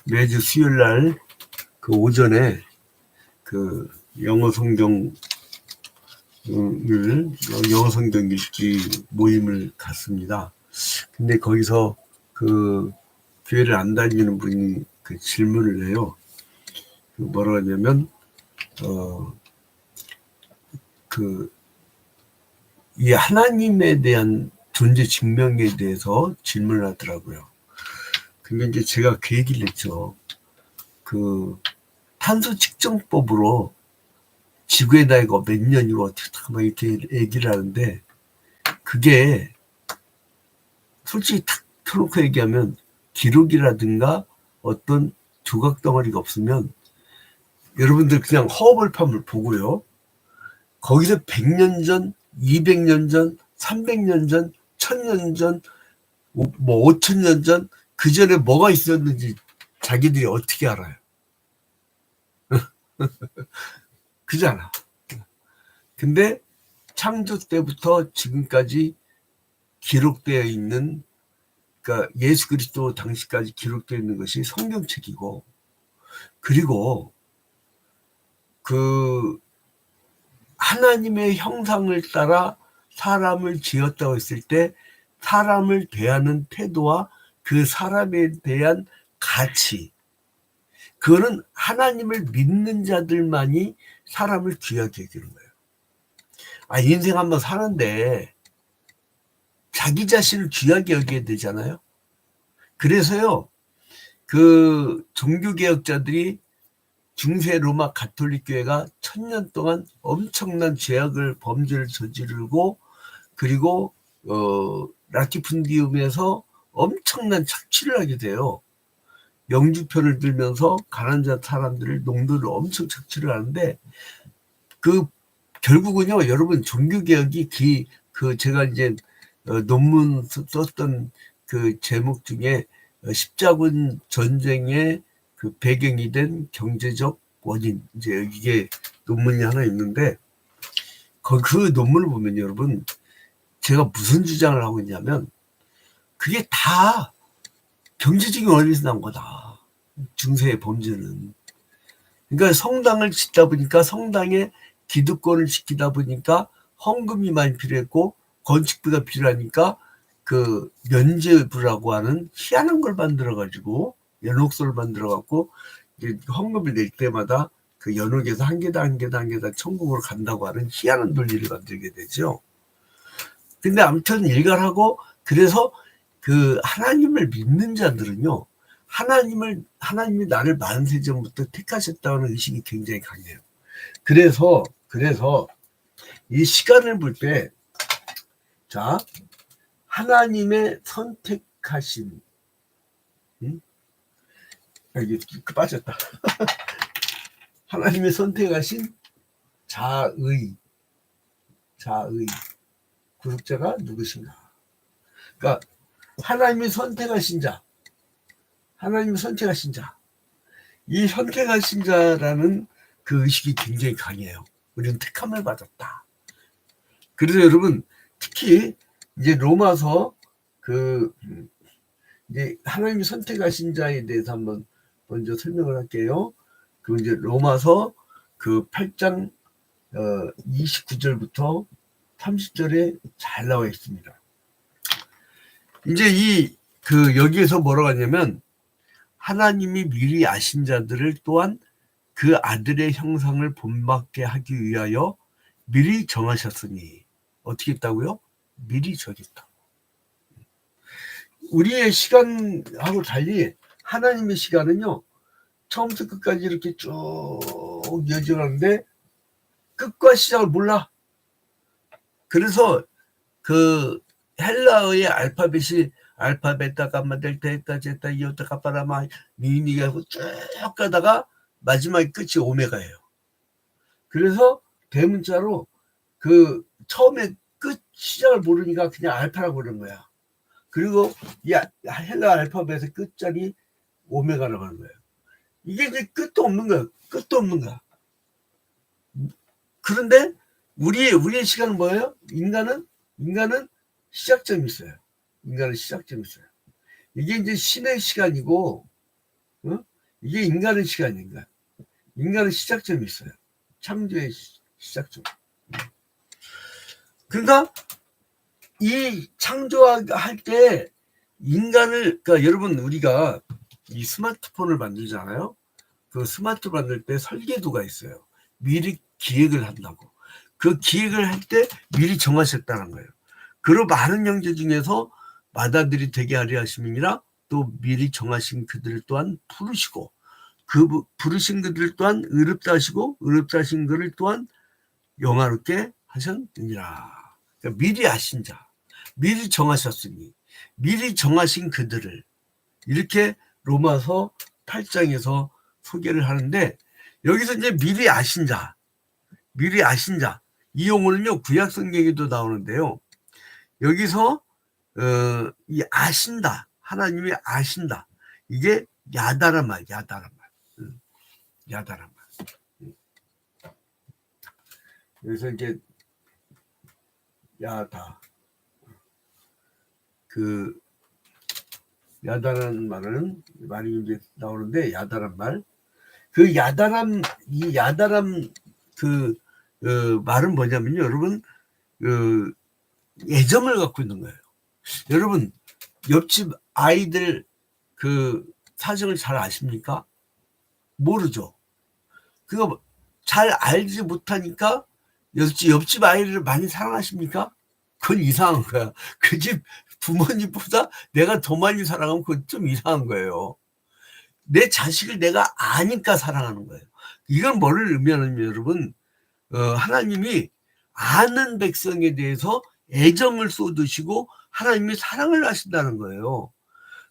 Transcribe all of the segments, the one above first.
매주 수요일 날 그 오전에 그 영어 성경을 영어 성경 읽기 모임을 갔습니다. 근데 거기서 그 교회를 안 다니는 분이 그 질문을 해요. 뭐라고 하냐면 이 하나님에 대한 존재 증명에 대해서 질문을 하더라고요. 근데 이제 제가 그 얘기를 했죠. 그 탄소 측정법으로 지구의 나이가 몇 년이고 어떻게 막 이렇게 얘기를 하는데, 그게 솔직히 탁 펴놓고 얘기하면 기록이라든가 어떤 조각 덩어리가 없으면 여러분들 그냥 허허벌판을 보고요, 거기서 100년 전, 200년 전, 300년 전, 1000년 전, 뭐 5000년 전, 그 전에 뭐가 있었는지 자기들이 어떻게 알아요? 그잖아. 근데 창조 때부터 지금까지 기록되어 있는, 그러니까 예수 그리스도 당시까지 기록되어 있는 것이 성경책이고, 그리고 그 하나님의 형상을 따라 사람을 지었다고 했을 때 사람을 대하는 태도와 그 사람에 대한 가치, 그거는 하나님을 믿는 자들만이 사람을 귀하게 여기는 거예요. 인생 한번 사는데 자기 자신을 귀하게 여겨야 되잖아요. 그래서요, 그 종교개혁자들이 중세 로마 가톨릭 교회가 1000년 동안 엄청난 죄악을 범죄를 저지르고, 그리고 라티푼디움에서 엄청난 착취를 하게 돼요. 영주편을 들면서 가난한 사람들을, 농도를 엄청 착취를 하는데, 그 결국은요, 여러분, 종교개혁이 제가 이제 논문 썼던 그 제목 중에 십자군 전쟁의 그 배경이 된 경제적 원인, 이제 이게 논문이 하나 있는데, 그 논문을 보면 여러분, 제가 무슨 주장을 하고 있냐면, 그게 다 경제적인 원리에서 나온 거다, 중세의 범죄는. 그러니까 성당을 짓다 보니까, 성당에 기득권을 지키다 보니까 헌금이 많이 필요했고, 건축비가 필요하니까 그 면제부라고 하는 희한한 걸 만들어가지고, 연옥소를 만들어갖고 헌금을 낼 때마다 그 연옥에서 한 계단 천국으로 간다고 하는 희한한 논리를 만들게 되죠. 근데 아무튼 일갈하고, 그래서 그 하나님을 믿는 자들은요, 하나님이 나를 만세 전부터 택하셨다는 의식이 굉장히 강해요. 그래서 이 시간을 볼 때, 자, 하나님의 선택하신, 이게 빠졌다. 하나님의 선택하신 자의 구속자가 누구신가? 그러니까 하나님이 선택하신 자, 이 선택하신 자라는 그 의식이 굉장히 강해요. 우리는 택함을 받았다. 그래서 여러분, 특히 이제 로마서 이제 하나님이 선택하신 자에 대해서 한번 먼저 설명을 할게요. 그 이제 로마서 그 8장 29절부터 30절에 잘 나와 있습니다. 이제 여기에서 뭐라고 하냐면, 하나님이 미리 아신 자들을 또한 그 아들의 형상을 본받게 하기 위하여 미리 정하셨으니. 어떻게 했다고요? 미리 정했다. 우리의 시간하고 달리 하나님의 시간은요, 처음부터 끝까지 이렇게 쭉 이어지는데 끝과 시작을 몰라. 그래서 그 헬라어의 알파벳이 알파, 베타, 감마, 델타, 에타, 제타, 이오타, 카파, 라마, 미미가 쭉 가다가 마지막에 끝이 오메가예요. 그래서 대문자로 그 처음에 끝 시작을 모르니까 그냥 알파라고 그러는 거야. 그리고 이 헬라 알파벳의 끝자리 오메가라고 하는 거예요. 이게 이제 끝도 없는 거야. 그런데 우리의 시간은 뭐예요? 인간은 시작점이 있어요. 이게 이제 신의 시간이고, 이게 인간의 시간인가? 인간의 시작점이 있어요. 창조의 시작점. 그러니까 이 창조할 때 인간을, 그러니까 여러분 우리가 이 스마트폰을 만들잖아요. 그 스마트폰 만들 때 설계도가 있어요. 미리 기획을 한다고. 그 기획을 할 때 미리 정하셨다는 거예요. 그리고 많은 형제 중에서 마다들이 되게 하려 하심이니라 또 미리 정하신 그들 또한 부르시고 그 부르신 그들 또한 의롭다 하시고 의롭다 하신 그를 또한 영화롭게 하셨느니라. 그러니까 미리 아신 자, 미리 정하셨으니 미리 정하신 그들을 이렇게 로마서 8장에서 소개를 하는데 여기서 이제 미리 아신 자, 미리 아신 자 이 용어는요 구약 성경에도 나오는데요. 여기서 이 아신다, 하나님이 아신다, 이게 야다란 말, 야다란 말, 야다란 말. 여기서 이제 야다, 그 야다라는 말은 많이 이제 나오는데 야다란 말, 그 야다람, 이 야다람 그 말은 뭐냐면요, 여러분 애정을 갖고 있는 거예요. 여러분 옆집 아이들 그 사정을 잘 아십니까? 모르죠. 그거 잘 알지 못하니까 옆집 아이를 많이 사랑하십니까? 그건 이상한 거야. 그 집 부모님보다 내가 더 많이 사랑하면 그건 좀 이상한 거예요. 내 자식을 내가 아니까 사랑하는 거예요. 이건 뭐를 의미하냐면 여러분 하나님이 아는 백성에 대해서 애정을 쏟으시고 하나님이 사랑을 하신다는 거예요.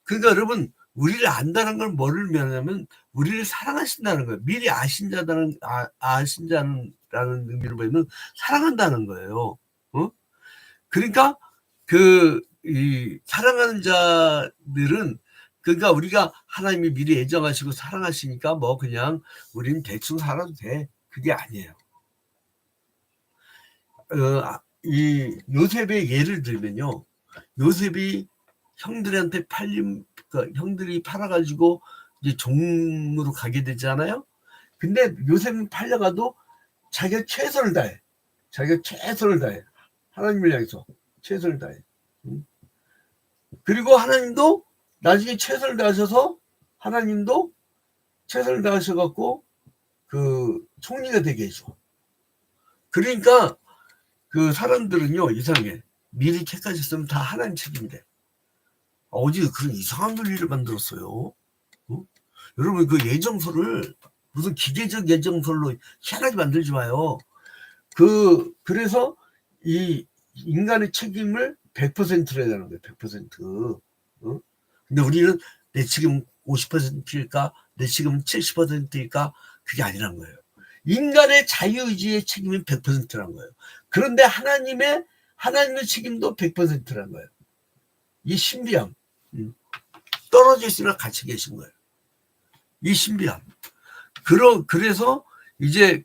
그러니까 여러분 우리를 안다는 걸 뭐를 의미하냐면 우리를 사랑하신다는 거예요. 미리 아신 자라는 아신 자라는 의미로 보면 사랑한다는 거예요. 그러니까 이 사랑하는 자들은, 그러니까 우리가 하나님이 미리 애정하시고 사랑하시니까 뭐 그냥 우리는 대충 살아도 돼, 그게 아니에요. 이 요셉의 예를 들면요, 요셉이 형들한테 그러니까 형들이 팔아가지고 이제 종으로 가게 되잖아요. 근데 요셉은 팔려가도 자기가 최선을 다해. 자기가 최선을 다해. 하나님을 향해서 최선을 다해. 그리고 하나님도 나중에 최선을 다하셔서 하나님도 최선을 다하셔갖고 그 총리가 되게 해줘. 그러니까 그 사람들은요 이상해. 미리 택하셨으면 다 하나님 책임이래. 어디 그런 이상한 논리를 만들었어요. 여러분 그 예정서를 무슨 기계적 예정서로 희한하게 만들지 마요. 그래서 이 인간의 책임을 100%로 해야 되는 거예요. 100%. 근데 우리는 내 책임 50%일까? 내 책임 70%일까? 그게 아니란 거예요. 인간의 자유의지의 책임은 100%란 거예요. 그런데 하나님의 책임도 100%란 거예요. 이 신비함. 떨어져 있으나 같이 계신 거예요. 이 신비함. 그래서 이제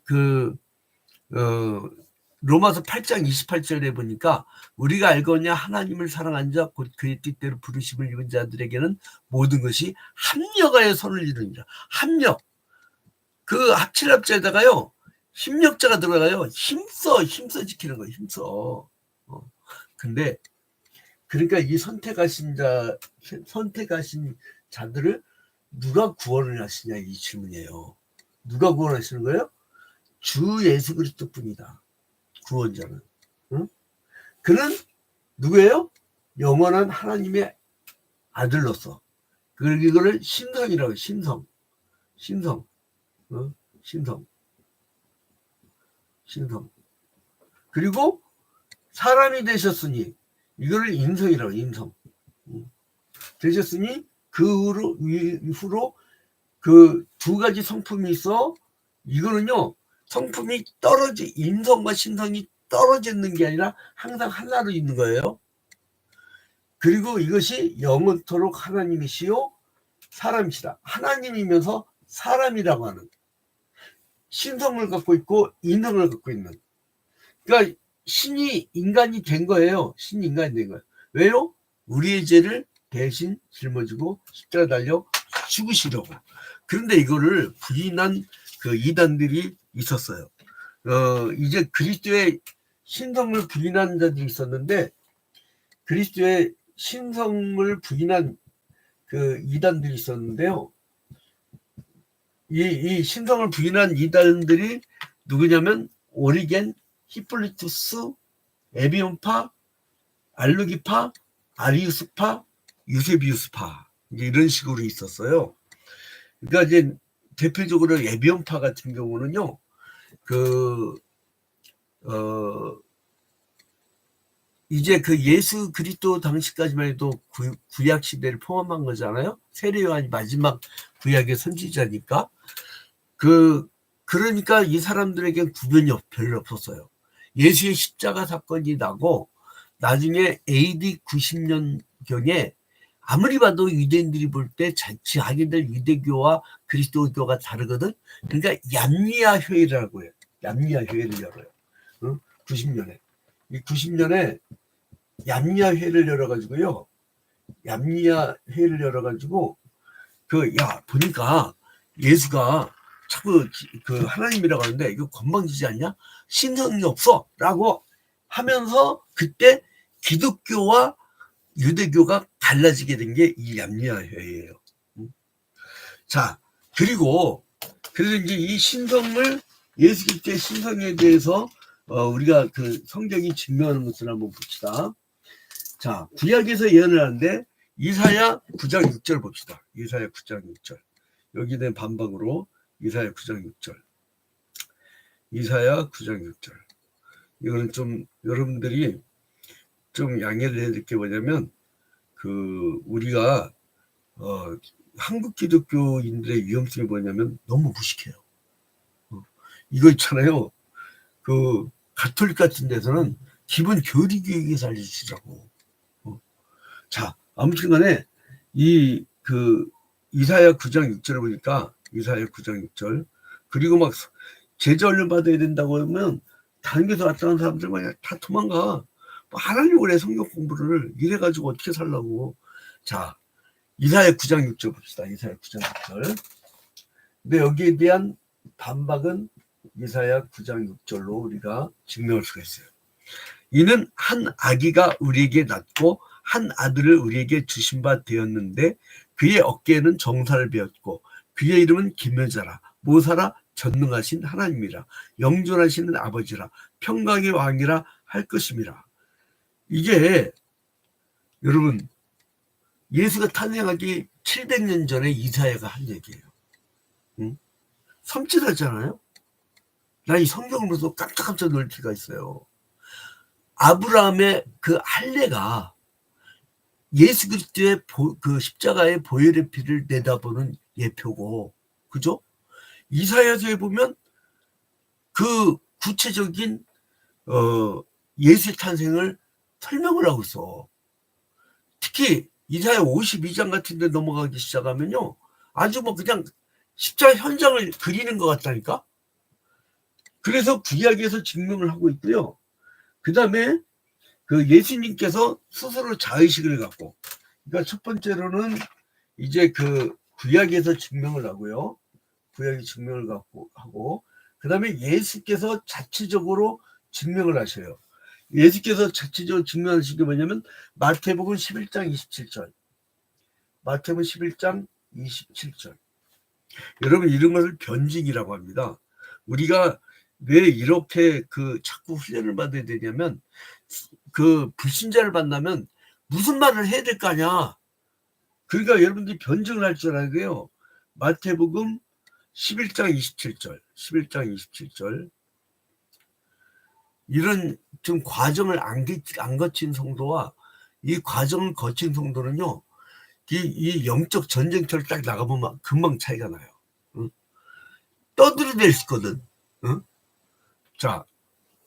로마서 8장 28절에 보니까 우리가 알거냐 하나님을 사랑한 자 곧 그의 뜻대로 부르심을 입은 자들에게는 모든 것이 합력하여 선을 이루니라. 합력. 그 합칠합자에다가요 힘력자가 들어가요. 힘써 지키는 거예요. 힘써. 근데 그러니까 이 선택하신 자들을 누가 구원을 하시냐 이 질문이에요. 누가 구원하시는 거예요? 주 예수 그리스도뿐이다. 구원자는. 그는 누구예요? 영원한 하나님의 아들로서. 이거를 신성이라고 해요. 신성. 그리고 사람이 되셨으니 이거를 인성이라고 해요. 인성. 되셨으니 그 이후로 그 두 가지 성품이 있어. 이거는요 성품이 인성과 신성이 떨어지는 게 아니라 항상 하나로 있는 거예요. 그리고 이것이 영원토록 하나님이시요 사람이시다. 하나님이면서 사람이라고 하는 신성을 갖고 있고 인성을 갖고 있는. 그러니까 신이 인간이 된 거예요. 신이 인간이 된 거예요. 왜요? 우리의 죄를 대신 짊어지고 십자가 달려 죽으시려고. 그런데 이거를 부인한 그 이단들이 있었어요. 이제 그리스도의 신성을 부인한 자들이 있었는데, 그리스도의 신성을 부인한 그 이단들이 있었는데요. 이 신성을 부인한 이단들이 누구냐면 오리겐, 히폴리투스, 에비온파, 알루기파, 아리우스파, 유세비우스파, 이제 이런 식으로 있었어요. 그러니까 이제 대표적으로 에비온파 같은 경우는요, 이제 그 예수 그리스도 당시까지만 해도 구약 시대를 포함한 거잖아요. 세례 요한이 마지막 구약의 선지자니까. 그러니까 이 사람들에게 구별이 별로 없었어요. 예수의 십자가 사건이 나고 나중에 AD 90년경에 아무리 봐도 유대인들이 볼 때 자기들 유대교와 그리스도교가 다르거든. 그러니까 얌리아 회의라고 해요. 얌리아 회의를 열어요. 90년에. 이 90년에 얌리아 회의를 열어가지고요. 얌리아 회의를 열어가지고 보니까 예수가 자꾸 그 하나님이라고 하는데 이거 건방지지 않냐? 신성이 없어라고 하면서 그때 기독교와 유대교가 갈라지게 된 게 이 얌리아 회의예요. 자, 그래서 이제 이 신성을 예수 그리스도의 신성에 대해서 우리가 그 성경이 증명하는 것을 한번 봅시다. 자, 구약에서 예언을 하는데 이사야 9장 6절 봅시다. 이사야 9장 6절. 여기에 대한 반박으로 이사야 9장 6절. 이사야 9장 6절. 이거는 좀 여러분들이 좀 양해를 해야 될 게 뭐냐면 우리가 한국 기독교인들의 위험성이 뭐냐면 너무 무식해요. 이거 있잖아요. 그 가톨릭 같은 데서는 기본 교리교육에서 알려주시라고. 자, 아무튼 간에 이사야 9장 6절을 보니까 이사야 9장 6절 그리고 막 제자훈련 받아야 된다고 하면 다른 데서 왔다 간 사람들 막 다 도망가. 안 하려고 그래. 성경 공부를 이래가지고 어떻게 살라고. 자, 이사야 9장 6절 봅시다. 이사야 9장 6절. 근데 여기에 대한 반박은 이사야 9장 6절로 우리가 증명할 수가 있어요. 이는 한 아기가 우리에게 낳고 한 아들을 우리에게 주신 바 되었는데 그의 어깨에는 정사를 베었고 그의 이름은 기묘자라 모사라 전능하신 하나님이라 영존하시는 아버지라 평강의 왕이라 할 것임이라. 이게 여러분 예수가 탄생하기 700년 전에 이사야가 한 얘기예요. 응? 섬찟하잖아요. 나 이 성경을 보면서 깜짝깜짝 놀랄 때가 있어요. 아브라함의 그 할례가 예수 그리스도의 그 십자가의 보혈의 피를 내다보는 예표고, 그죠? 이사야서에 보면 그 구체적인 예수의 탄생을 설명을 하고 있어. 특히 이사야 52장 같은 데 넘어가기 시작하면요. 아주 뭐 그냥 십자가 현장을 그리는 것 같다니까? 그래서 구약에서 증명을 하고 있고요. 그 다음에 그 예수님께서 스스로 자의식을 갖고, 그러니까 첫 번째로는 이제 그 구약에서 증명을 하고요. 구약이 증명을 갖고 하고, 그 다음에 예수께서 자체적으로 증명을 하셔요. 예수께서 자체적으로 증명하신 게 뭐냐면 마태복음 11장 27절. 마태복음 11장 27절. 여러분 이런 것을 변증이라고 합니다. 우리가 왜 이렇게 자꾸 훈련을 받아야 되냐면 불신자를 만나면 무슨 말을 해야 될 거 아니야. 그러니까 여러분들이 변증을 할 줄 알고요. 마태복음 11장 27절. 11장 27절. 이런 좀 과정을 안 거친 성도와 이 과정을 거친 성도는요. 이 영적 전쟁터를 딱 나가보면 금방 차이가 나요. 응? 떠들어댈 수 있거든. 응? 자,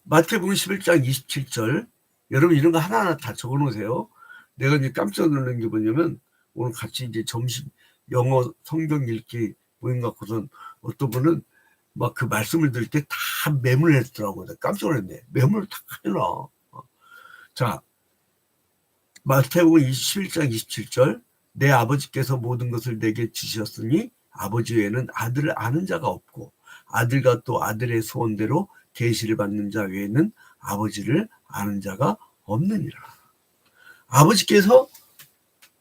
마태복음 11장 27절. 여러분 이런 거 하나하나 다 적어놓으세요. 내가 이제 깜짝 놀란 게 뭐냐면 오늘 같이 이제 점심 영어 성경 읽기 모임 갖고선 어떤 분은 막 그 말씀을 들을 때 다 메모를 했더라고. 내가 깜짝 놀랐네. 메모를 다 해놔. 자, 마태복음 21장 27절. 내 아버지께서 모든 것을 내게 주셨으니 아버지 외에는 아들을 아는 자가 없고 아들과 또 아들의 소원대로 계시를 받는 자 외에는 아버지를 아는 자가 없느니라. 아버지께서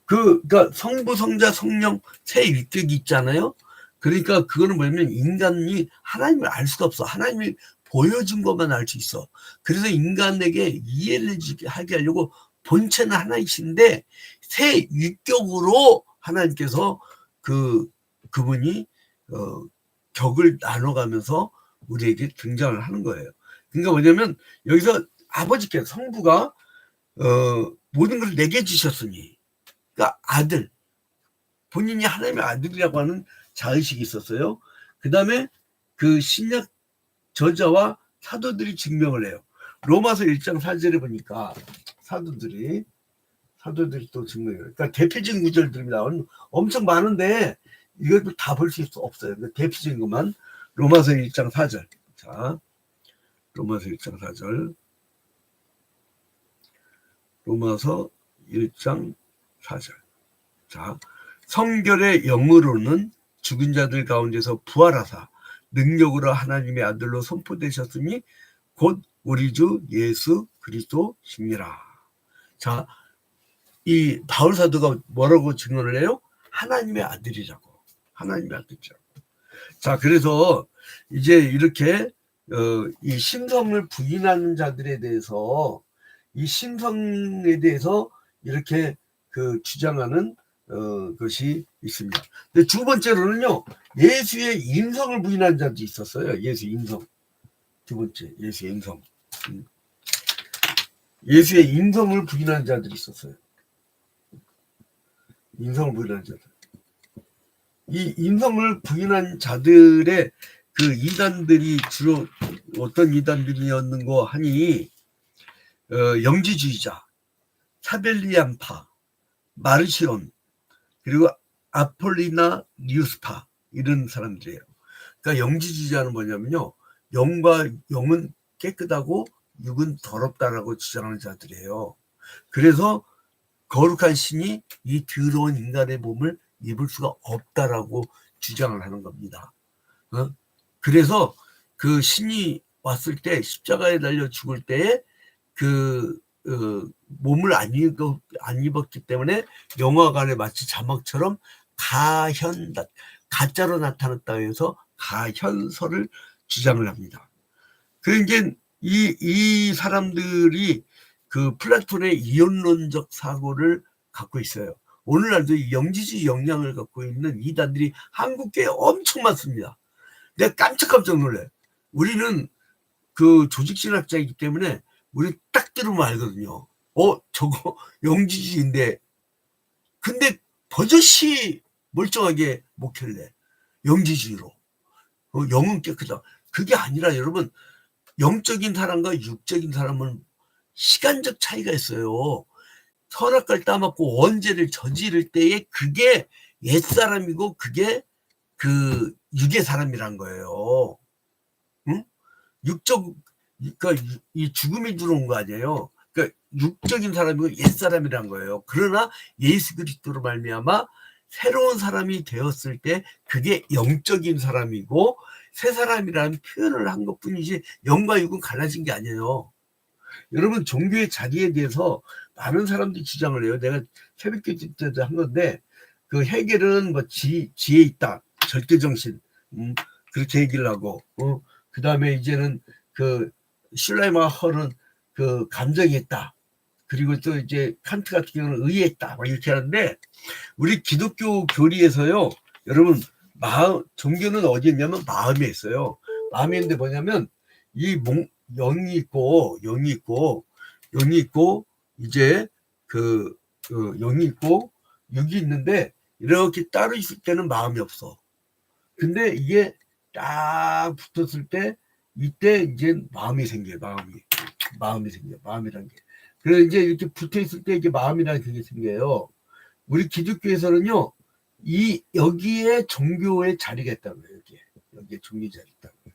그러니까 성부, 성자, 성령 세 위격이 있잖아요. 그러니까 그거는 뭐냐면 인간이 하나님을 알 수가 없어. 하나님이 보여준 것만 알 수 있어. 그래서 인간에게 이해를 하게 하려고 본체는 하나이신데 세 위격으로 하나님께서 그분이 격을 나눠가면서 우리에게 등장을 하는 거예요. 그러니까 뭐냐면 여기서 아버지께서 성부가 모든 것을 내게 주셨으니, 그러니까 아들, 본인이 하나님의 아들이라고 하는 자의식이 있었어요. 그 다음에 그 신약 저자와 사도들이 증명을 해요. 로마서 1장 4절에 보니까 사도들이 또 증명해요. 그러니까 대표적인 구절들이 나오는 엄청 많은데 이것도 다 볼 수 없어요. 그러니까 대표적인 것만 로마서 1장 4절. 자, 로마서 1장 4절. 로마서 1장 4절. 자, 성결의 영으로는 죽은 자들 가운데서 부활하사 능력으로 하나님의 아들로 선포되셨으니 곧 우리 주 예수 그리스도시니라. 자, 이 바울 사도가 뭐라고 증언을 해요? 하나님의 아들이라고. 하나님의 아들이라고. 자, 그래서 이제 이렇게 이 신성을 부인하는 자들에 대해서 이 신성에 대해서 이렇게 주장하는 것이 있습니다. 근데 두 번째로는요, 예수의 인성을 부인한 자도 있었어요. 예수 인성. 두 번째, 예수의 인성. 예수의 인성을 부인한 자들이 있었어요. 인성을 부인한 자들. 이 인성을 부인한 자들의 그 이단들이 주로 어떤 이단들이었는고 하니, 영지주의자, 사벨리안파, 마르시온, 그리고 아폴리나 리우스파, 이런 사람들이에요. 그러니까 영지주의자는 뭐냐면요, 영은 깨끗하고 육은 더럽다라고 주장하는 자들이에요. 그래서 거룩한 신이 이 더러운 인간의 몸을 입을 수가 없다라고 주장을 하는 겁니다. 그래서 그 신이 왔을 때 십자가에 달려 죽을 때에 몸을 안 입었기 때문에 영화관에 마치 자막처럼 가짜로 나타났다 해서 가현설을 주장을 합니다. 그러니까 이 사람들이 그 플라톤의 이론론적 사고를 갖고 있어요. 오늘날도 이 영지주의 역량을 갖고 있는 이단들이 한국계에 엄청 많습니다. 내가 깜짝깜짝 놀라요. 우리는 그 조직신학자이기 때문에 우리 딱 들으면 알거든요. 저거 영지주의인데, 근데 버젓이 멀쩡하게 목회를 해. 영지주의로. 영은 깨끗하다. 그게 아니라 여러분, 영적인 사람과 육적인 사람은 시간적 차이가 있어요. 선악과를 따먹고 원죄를 저지를 때에 그게 옛사람이고 그게 그 육의 사람이란 거예요. 응? 그러니까 이 죽음이 들어온 거 아니에요. 그러니까 육적인 사람이고 옛사람이란 거예요. 그러나 예수 그리스도로 말미암아 새로운 사람이 되었을 때 그게 영적인 사람이고 새 사람이라는 표현을 한 것뿐이지 영과 육은 갈라진 게 아니에요. 여러분, 종교의 자리에 대해서 많은 사람들이 주장을 해요. 내가 새벽기도 때도 한 건데, 그 해겔은 뭐 지혜 있다, 절대정신, 그렇게 얘기를 하고, 그 다음에 이제는 그 슐라이머 헐은 그 감정이 있다. 그리고 또 이제 칸트 같은 경우는 의했다. 막 이렇게 하는데, 우리 기독교 교리에서요, 여러분, 종교는 어디에 있냐면 마음에 있어요. 마음에 있는데 뭐냐면, 영이 있고 이제 영이 있고 육이 있는데 이렇게 따로 있을 때는 마음이 없어. 근데 이게 딱 붙었을 때 이때 이제 마음이 생겨요. 마음이 생겨. 마음이란 게. 그래서 이제 이렇게 붙어 있을 때 이게 마음이라는 게 생겨요. 우리 기독교에서는요, 여기에 종교의 자리가 있다고요. 여기에 종교의 자리가 있다고요.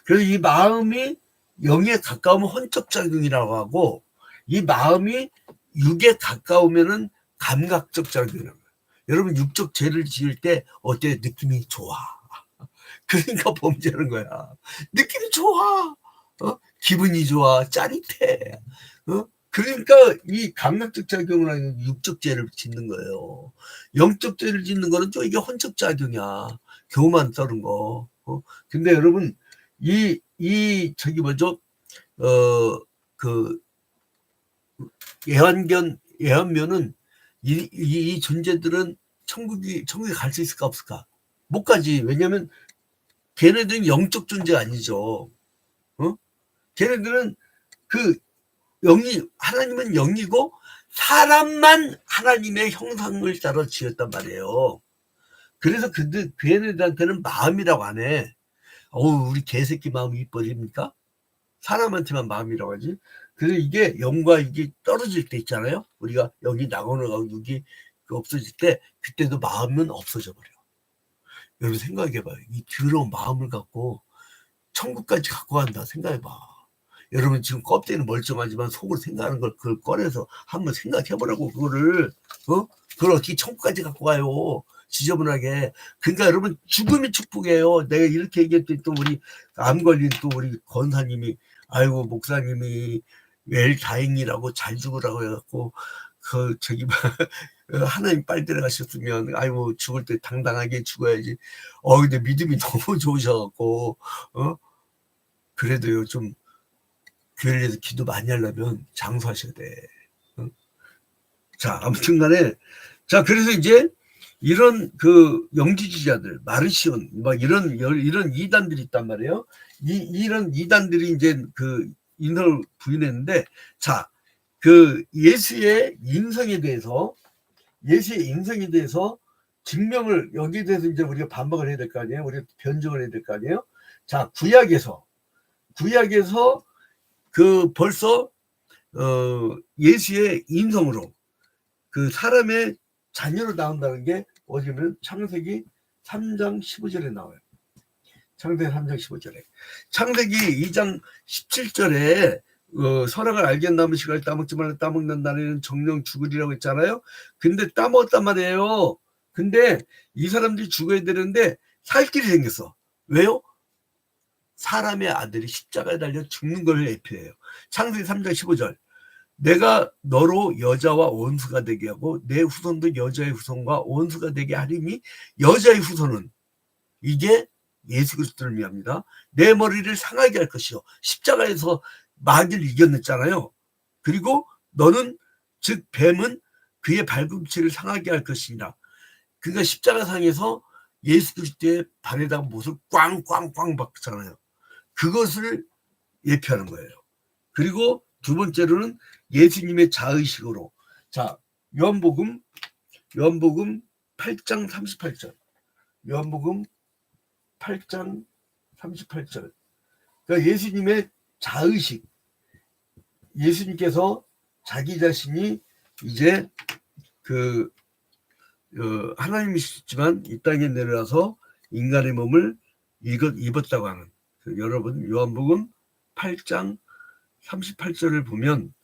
그래서 이 마음이 영에 가까우면 혼적작용이라고 하고, 이 마음이 육에 가까우면은 감각적 작용이라고 해요. 여러분 육적 죄를 지을 때 어때? 느낌이 좋아. 그러니까 범죄하는 거야. 느낌이 좋아. 기분이 좋아. 짜릿해. 그러니까 이 감각적 작용을 하는 육적 죄를 짓는 거예요. 영적 죄를 짓는 거는 또 이게 혼적 작용이야. 교만 떠는 거. 근데 여러분 저기 뭐죠? 그 예언면은 이 존재들은 천국에 갈 수 있을까 없을까? 못 가지. 왜냐면 걔네들은 영적 존재가 아니죠. 걔네들은 그 하나님은 영이고 사람만 하나님의 형상을 따라 지었단 말이에요. 그래서 걔네들한테는 마음이라고 안 해. 우리 개새끼 마음이 이뻐집니까? 사람한테만 마음이라고 하지. 그래서 이게 영과 이게 떨어질 때 있잖아요. 우리가 여기 낙원을 여기 없어질 때 그때도 마음은 없어져 버려. 여러분 생각해봐요. 이 더러운 마음을 갖고 천국까지 갖고 간다 생각해봐. 여러분 지금 껍데기는 멀쩡하지만 속으로 생각하는 걸 그걸 꺼내서 한번 생각해보라고. 그걸 어떻게 천국까지 갖고 가요. 지저분하게. 그러니까 여러분 죽음이 축복이에요. 내가 이렇게 얘기했더니 또 우리 암 걸린 또 우리 권사님이 아이고 목사님이 다행이라고 잘 죽으라고 해갖고 하나님 빨리 데려가셨으면 아이고 죽을 때 당당하게 죽어야지. 근데 믿음이 너무 좋으셔갖고 그래도요 좀 교회를 위해서 기도 많이 하려면 장수하셔야 돼. 자 아무튼 간에 자 그래서 이제 이런 그 영지주의자들 마르시온 막 이런 이단들이 있단 말이에요. 이런 이단들이 이제 그 인성을 부인했는데 자 그 예수의 인성에 대해서 증명을 여기에 대해서 이제 우리가 반박을 해야 될 거 아니에요. 우리가 변증을 해야 될 거 아니에요. 자 구약에서 그 벌써 예수의 인성으로 그 사람의 자녀로 나온다는 게 어디면 창세기 3장 15절에 나와요. 창세기 3장 15절에. 창세기 2장 17절에 선악을 알겠나무 시간에 따먹지 말라 따먹는 날에는 정령 죽으리라고 했잖아요. 근데 따먹었단 말이에요. 근데 이 사람들이 죽어야 되는데 살 길이 생겼어. 왜요? 사람의 아들이 십자가에 달려 죽는 걸 예표해요. 창세기 3장 15절. 내가 너로 여자와 원수가 되게 하고 내 후손도 여자의 후손과 원수가 되게 하리니 여자의 후손은 이게 예수 그리스도를 의미합니다. 내 머리를 상하게 할 것이요. 십자가에서 마귀를 이겨냈잖아요. 그리고 너는 즉 뱀은 그의 발꿈치를 상하게 할 것이니라. 그러니까 십자가상에서 예수 그리스도의 발에다가 못을 꽝꽝꽝 박잖아요. 그것을 예표하는 거예요. 그리고 두 번째로는 예수님의 자의식으로. 자, 요한복음 8장 38절. 요한복음 8장 38절. 그러니까 예수님의 자의식. 예수님께서 자기 자신이 이제 하나님이시지만 이 땅에 내려와서 인간의 몸을 입었다고 하는. 여러분 요한복음 8장 38절을 보면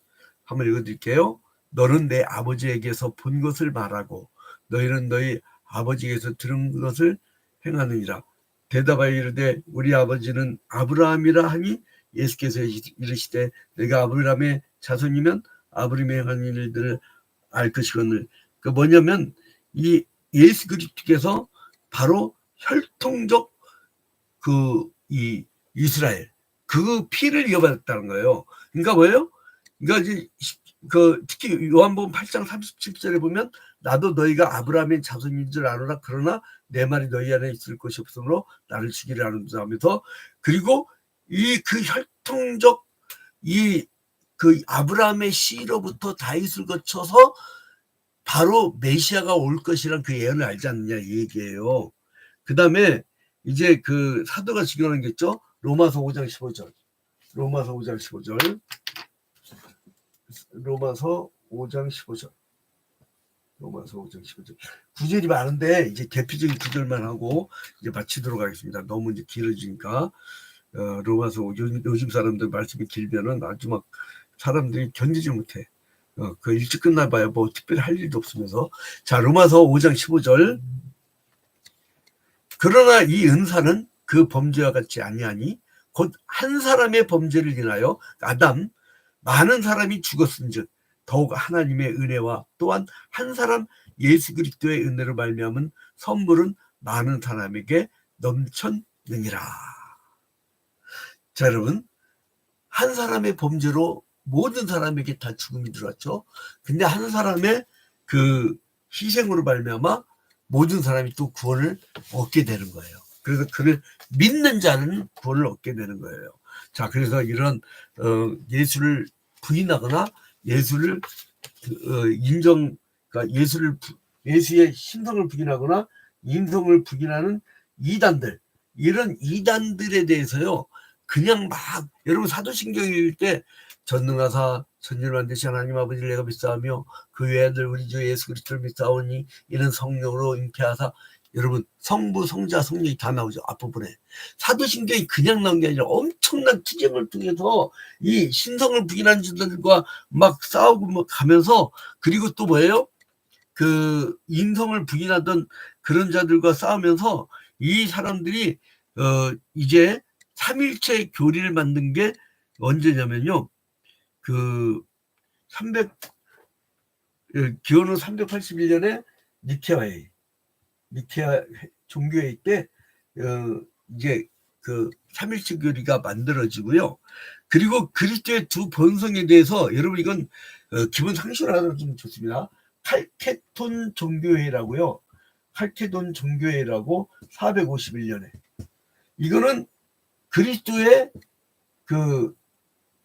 한번 읽어드릴게요. 너는 내 아버지에게서 본 것을 말하고 너희는 너희 아버지에게서 들은 것을 행하느니라. 대답하여 이르되 우리 아버지는 아브라함이라 하니 예수께서 이르시되 내가 아브라함의 자손이면 아브라함의 행한 일들을 알 것이거늘. 그 뭐냐면 이 예수 그리스도께서 바로 혈통적 이 이스라엘 그 피를 이어받았다는 거예요. 그러니까 뭐예요? 그러니까 이제 특히 요한복음 8장 37절에 보면 나도 너희가 아브라함의 자손인 줄 아노라. 그러나 내 말이 너희 안에 있을 것이 없으므로 나를 죽이려 하는다 하면서 그리고 그 혈통적 그 아브라함의 씨로부터 다윗을 거쳐서 바로 메시아가 올 것이란 그 예언을 알지 않느냐 이 얘기예요. 그 다음에 이제 그 사도가 증언한 게 있죠. 로마서 5장 15절. 로마서 5장 15절. 로마서 5장 15절. 로마서 5장 15절. 구절이 많은데 이제 대표적인 구절만 하고 이제 마치도록 하겠습니다. 너무 이제 길어지니까. 로마서 요즘 사람들 말씀이 길면은 아주 막 사람들이 견디지 못해. 그 일찍 끝나봐야 뭐 특별히 할 일도 없으면서. 자, 로마서 5장 15절. 그러나 이 은사는 그 범죄와 같지 아니하니 곧 한 사람의 범죄를 인하여 아담 많은 사람이 죽었은즉 더욱 하나님의 은혜와 또한 한 사람 예수 그리스도의 은혜로 말미암은 선물은 많은 사람에게 넘쳤느니라. 자, 여러분, 한 사람의 범죄로 모든 사람에게 다 죽음이 들어왔죠. 근데 한 사람의 그 희생으로 말미암아 모든 사람이 또 구원을 얻게 되는 거예요. 그래서 그를 믿는 자는 구원을 얻게 되는 거예요. 자, 그래서 이런 예수를 부인하거나 예수를 그러니까 예수의 신성을 부인하거나 인성을 부인하는 이단들, 이런 이단들에 대해서요, 그냥 막 여러분 사도신경 읽을 때 전능하사 천지를 만드신 하나님 아버지를 내가 믿사오며 그 외아들 우리 주 예수 그리스도를 믿사오니 이는 성령으로 잉태하사, 여러분 성부 성자 성령이 다 나오죠. 앞부분에 사도신경이 그냥 나온 게 아니라 엄청난 투쟁을 통해서 이 신성을 부인하는 자들과 막 싸우고 막 가면서, 그리고 또 뭐예요? 그 인성을 부인하던 그런 자들과 싸우면서 이 사람들이 이제 삼일체 교리를 만든 게 언제냐면요, 그 기원후 381년에 니케아 종교회의 때 이제 그 삼일체 교리가 만들어지고요. 그리고 그리스도의 두 본성에 대해서 여러분 이건 기본 상식으로 하나 좀 좋습니다. 칼케돈 종교회라고요. 칼케돈 종교회라고 451년에. 이거는 그리스도의 그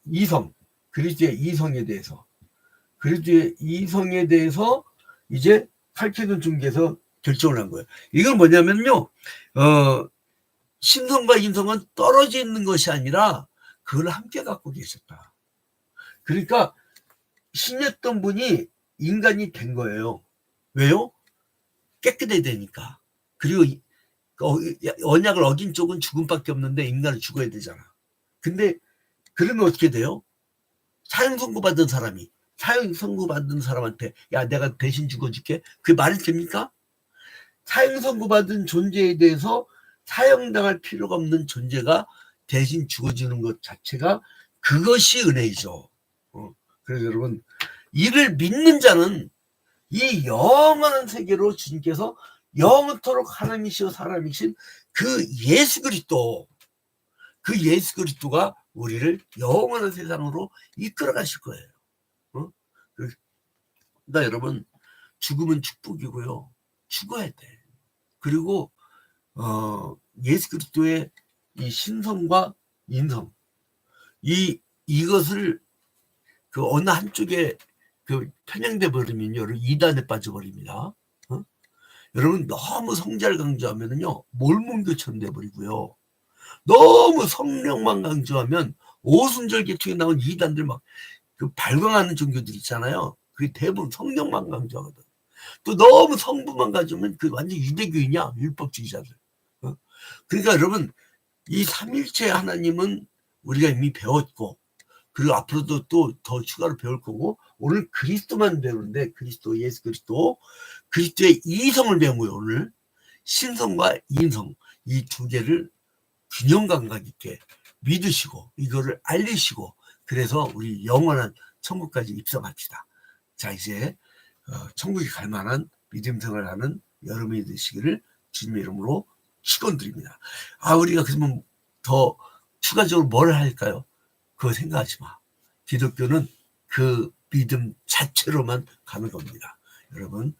이성, 그리스도의 이성에 대해서 이제 칼케돈 종교에서 결정을 한 거예요. 이건 뭐냐면요, 신성과 인성은 떨어져 있는 것이 아니라 그걸 함께 갖고 계셨다. 그러니까 신이었던 분이 인간이 된 거예요. 왜요? 깨끗해야 되니까. 그리고 언약을 어긴 쪽은 죽음밖에 없는데 인간은 죽어야 되잖아. 근데 그러면 어떻게 돼요? 사형 선고받은 사람한테 야 내가 대신 죽어줄게, 그게 말이 됩니까? 사형 선고받은 존재에 대해서 사형당할 필요가 없는 존재가 대신 죽어주는 것 자체가 그것이 은혜이죠. 그래서 여러분, 이를 믿는 자는 이 영원한 세계로 주님께서 영원토록 하나님이시오 사람이신 그 예수 그리스도가 우리를 영원한 세상으로 이끌어 가실 거예요. 그러니까 여러분, 죽음은 축복이고요. 죽어야 돼. 그리고 예수 그리스도의 이 신성과 인성, 이것을 그 어느 한쪽에 그 편향돼 버리면요, 여러분 이단에 빠져버립니다. 여러분 너무 성자를 강조하면은요 몰몬교처럼 돼버리고요. 너무 성령만 강조하면 오순절 계통에 나온 이단들 막 그 발광하는 종교들 있잖아요. 그게 대부분 성령만 강조하거든. 또 너무 성부만 가지면 그 완전 유대교이냐, 율법주의자들. 그러니까 여러분, 이 삼일체 하나님은 우리가 이미 배웠고, 그리고 앞으로도 또 더 추가로 배울 거고, 오늘 그리스도만 배우는데, 예수 그리스도의 이성을 배운 거예요. 오늘 신성과 인성, 이 두 개를 균형 감각 있게 믿으시고 이거를 알리시고, 그래서 우리 영원한 천국까지 입성합시다. 자, 이제 천국에 갈 만한 믿음 생활하는 여러분이 되시기를 주님의 이름으로 축원드립니다. 우리가 그러면 더 추가적으로 뭘 할까요? 그거 생각하지 마. 기독교는 그 믿음 자체로만 가는 겁니다. 여러분,